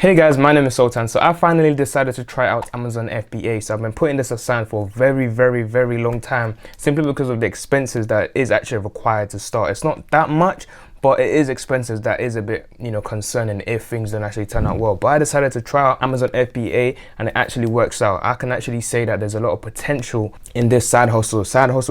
Hey guys, my name is Sultan. So I finally decided to try out Amazon FBA. So I've been putting this aside for a very long time, simply because of the expenses that is actually required to start. It's not that much, but it is expenses that is a bit, concerning if things don't actually turn out well. But I decided to try out Amazon FBA and it actually works out. I can actually say that there's a lot of potential in this side hustle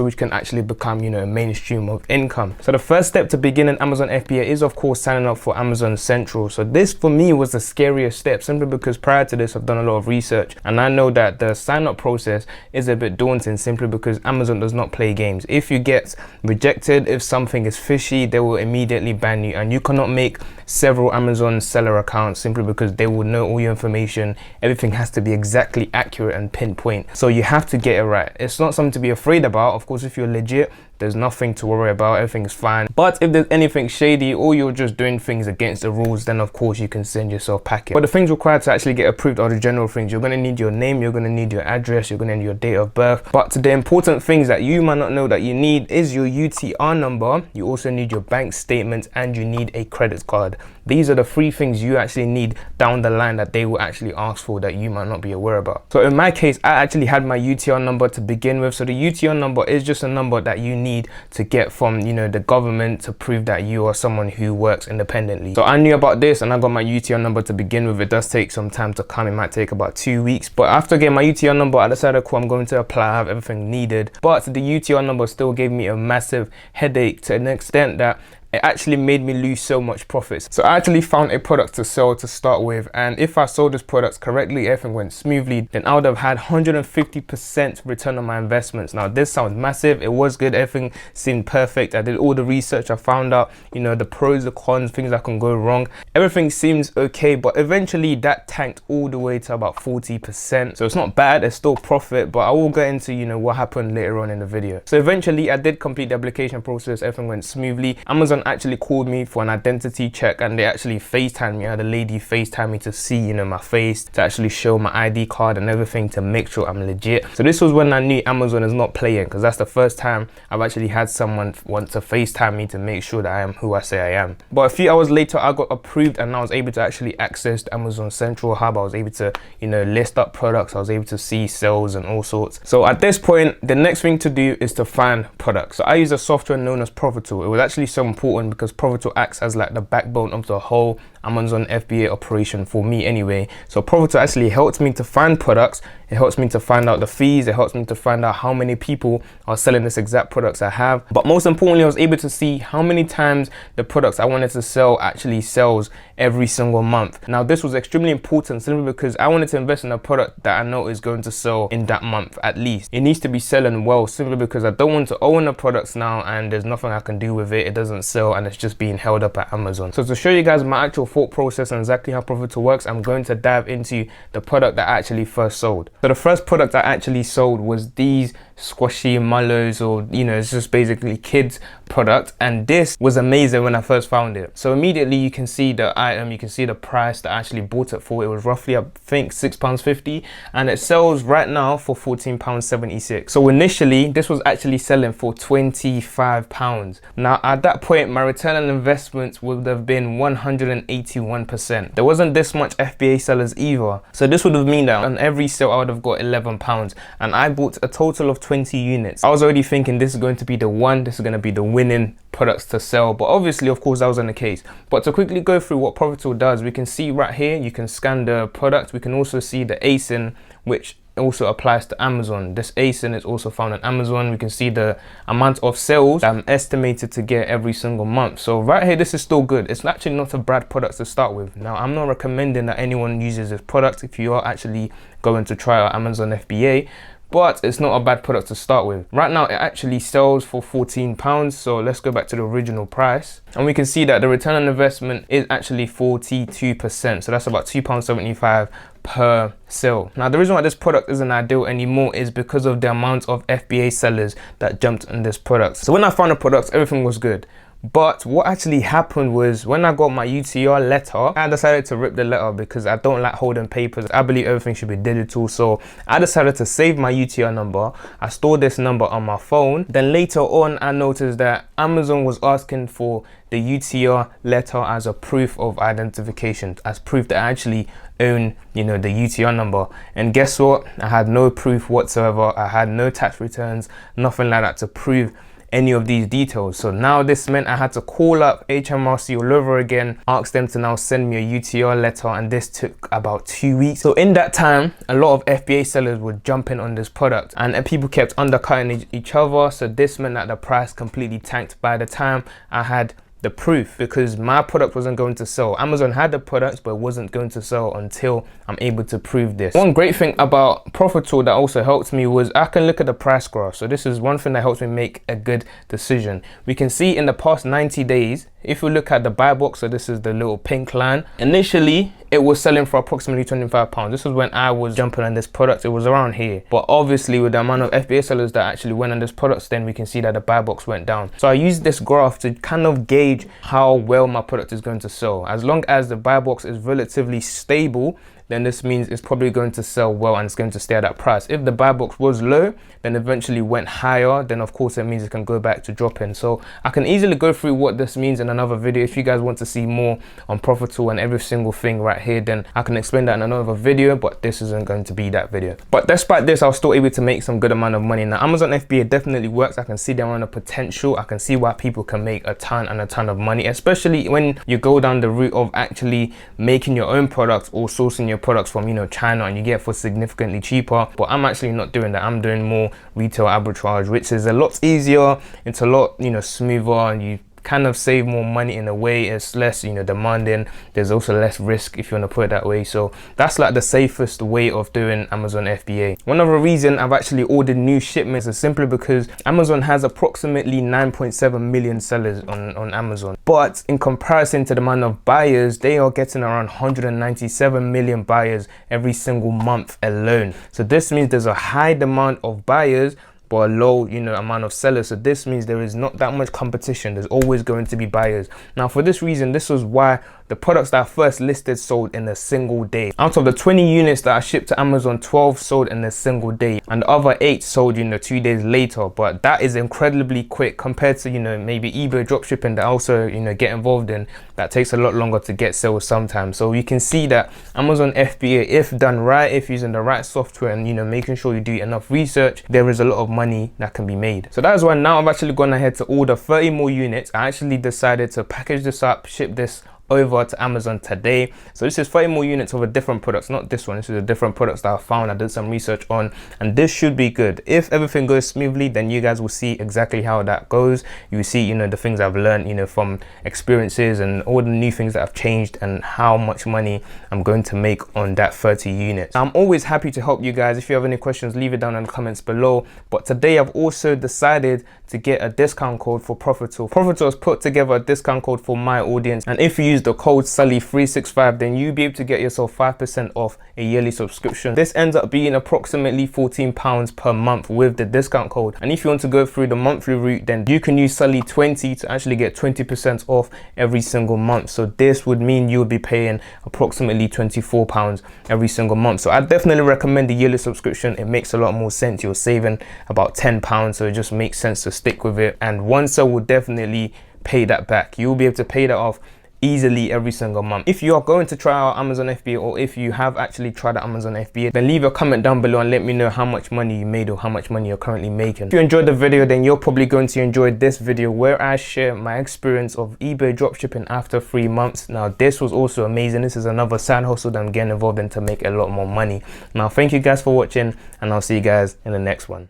which can actually become, a mainstream of income. So the first step to begin in Amazon FBA is of course signing up for Amazon Central. So this for me was the scariest step, simply because prior to this I've done a lot of research and I know that the sign up process is a bit daunting, simply because Amazon does not play games. If you get rejected, if something is fishy, they will immediately ban you, and you cannot make several Amazon seller accounts simply because they will know all your information. Everything has to be exactly accurate and pinpoint, so you have to get it right. It's not something to be afraid about. Of course, if you're legit, there's nothing to worry about, everything is fine. But if there's anything shady or you're just doing things against the rules, then of course you can send yourself packing. But the things required to actually get approved are the general things. You're going to need your name, you're going to need your address, you're going to need your date of birth. But the important things that you might not know that you need is your UTR number. You also need your bank statement and you need a credit card. These are the three things you actually need down the line that they will actually ask for that you might not be aware about. So in my case, I actually had my UTR number to begin with. So the UTR number is just a number that you need to get from the government to prove that you are someone who works independently. So I knew about this and I got my UTR number to begin with. It does take some time to come. It might take about 2 weeks, but after getting my UTR number, I decided, cool, I'm going to apply. I have everything needed. But the UTR number still gave me a massive headache, to an extent that it actually made me lose so much profits. So I actually found a product to sell to start with, and if I sold this product correctly, everything went smoothly, then I would have had 150% return on my investments. Now this sounds massive. It was good. Everything seemed perfect. I did all the research. I found out, the pros, the cons, things that can go wrong. Everything seems okay, but eventually that tanked all the way to about 40%. So it's not bad. It's still profit, but I will get into, what happened later on in the video. So eventually I did complete the application process. Everything went smoothly. Amazon actually called me for an identity check and they actually FaceTimed me. I had a lady FaceTime me to see, my face, to actually show my ID card and everything to make sure I'm legit. So this was when I knew Amazon is not playing, because that's the first time I've actually had someone want to FaceTime me to make sure that I am who I say I am. But a few hours later, I got approved and I was able to actually access the Amazon Central Hub. I was able to, list up products. I was able to see sales and all sorts. So at this point, the next thing to do is to find products. So I use a software known as Profital. It was actually so important because Profital acts as like the backbone of the whole Amazon FBA operation for me anyway. So Profital actually helps me to find products. It helps me to find out the fees. It helps me to find out how many people are selling this exact products I have. But most importantly, I was able to see how many times the products I wanted to sell actually sells every single month. Now this was extremely important simply because I wanted to invest in a product that I know is going to sell in that month at least. It needs to be selling well, simply because I don't want to own the products now and there's nothing I can do with it. It doesn't sell and it's just being held up at Amazon. So to show you guys my actual thought process and exactly how Profital works, I'm going to dive into the product that I actually first sold. So the first product I actually sold was these squishy mallows, or it's just basically kids product, and this was amazing when I first found it. So immediately you can see the item, you can see the price that I actually bought it for. It was roughly, I think, £6.50 and it sells right now for £14.76. So initially this was actually selling for £25. Now at that point my return on investment would have been 181%. There wasn't this much FBA sellers either, so this would have meant that on every sale I would have got £11, and I bought a total of 20 units. I was already thinking this is going to be the one, this is going to be the winning products to sell, but obviously of course that wasn't the case. But to quickly go through what Profital does, we can see right here, you can scan the product. We can also see the ASIN, which also applies to Amazon. This ASIN is also found on Amazon. We can see the amount of sales that I'm estimated to get every single month. So right here, this is still good. It's actually not a bad product to start with. Now I'm not recommending that anyone uses this product if you are actually going to try out Amazon FBA, but it's not a bad product to start with. Right now it actually sells for £14. So let's go back to the original price and we can see that the return on investment is actually 42%. So that's about £2.75 per sale. Now the reason why this product isn't ideal anymore is because of the amount of FBA sellers that jumped on this product. So when I found the product, everything was good. But what actually happened was when I got my UTR letter, I decided to rip the letter because I don't like holding papers. I believe everything should be digital. So I decided to save my UTR number. I stored this number on my phone. Then later on, I noticed that Amazon was asking for the UTR letter as a proof of identification, as proof that I actually own, you know, the UTR number. And guess what? I had no proof whatsoever. I had no tax returns, nothing like that to prove any of these details. So now this meant I had to call up HMRC all over again, ask them to now send me a UTR letter, and this took about 2 weeks. So in that time, a lot of FBA sellers were jumping on this product and people kept undercutting each other. So this meant that the price completely tanked by the time I had the proof, because my product wasn't going to sell. Amazon had the product, but it wasn't going to sell until I'm able to prove this. One great thing about Profit Tool that also helped me was I can look at the price graph. So this is one thing that helps me make a good decision. We can see in the past 90 days, if we look at the buy box, so this is the little pink line, initially it was selling for approximately £25. This was when I was jumping on this product. It was around here. But obviously with the amount of FBA sellers that actually went on this product, then we can see that the buy box went down. So I used this graph to kind of gauge how well my product is going to sell. As long as the buy box is relatively stable, then this means it's probably going to sell well and it's going to stay at that price. If the buy box was low, then eventually went higher, then of course it means it can go back to dropping. So I can easily go through what this means in another video. If you guys want to see more on Profit Tool and every single thing right here, then I can explain that in another video, but this isn't going to be that video. But despite this, I was still able to make some good amount of money. Now Amazon FBA definitely works. I can see the amount of potential. I can see why people can make a ton and a ton of money, especially when you go down the route of actually making your own products or sourcing your products from, you know, China, and you get for significantly cheaper. But I'm actually not doing that. I'm doing more retail arbitrage, which is a lot easier. It's a lot, you know, smoother, and you kind of save more money in a way. It's less, you know, demanding. There's also less risk, if you want to put it that way. So that's like the safest way of doing Amazon FBA. One other reason I've actually ordered new shipments is simply because Amazon has approximately 9.7 million sellers on Amazon, but in comparison to the amount of buyers, they are getting around 197 million buyers every single month alone. So this means there's a high demand of buyers but a low, you know, amount of sellers. So this means there is not that much competition. There's always going to be buyers. Now for this reason, this was why the products that I first listed sold in a single day. Out of the 20 units that I shipped to Amazon, 12 sold in a single day, and the other 8 sold, you know, 2 days later. But that is incredibly quick compared to, you know, maybe eBay dropshipping that I also, you know, get involved in. That takes a lot longer to get sales sometimes. So you can see that Amazon FBA, if done right, if using the right software and, you know, making sure you do enough research, there is a lot of money that can be made. So that is why now I've actually gone ahead to order 30 more units. I actually decided to package this up, ship this over to Amazon today. So this is 30 more units of a different products, not this one. This is a different products that I found, I did some research on, and this should be good. If everything goes smoothly, then you guys will see exactly how that goes. You will see, you know, the things I've learned, you know, from experiences and all the new things that have changed and how much money I'm going to make on that 30 units. I'm always happy to help you guys. If you have any questions, leave it down in the comments below. But today I've also decided to get a discount code for Profit Tool. Profit Tool has put together a discount code for my audience, and if you use the code Sully365, then you'll be able to get yourself 5% off a yearly subscription. This ends up being approximately £14 per month with the discount code. And if you want to go through the monthly route, then you can use Sully20 to actually get 20% off every single month. So this would mean you would be paying approximately £24 every single month. So I definitely recommend the yearly subscription. It makes a lot more sense. You're saving about £10, so it just makes sense to stick with it. And one sale will definitely pay that back. You'll be able to pay that off easily every single month. If you are going to try out Amazon FBA, or if you have actually tried out Amazon FBA, then leave a comment down below and let me know how much money you made or how much money you're currently making. If you enjoyed the video, then you're probably going to enjoy this video where I share my experience of eBay dropshipping after 3 months. Now this was also amazing. This is another side hustle that I'm getting involved in to make a lot more money. Now thank you guys for watching, and I'll see you guys in the next one.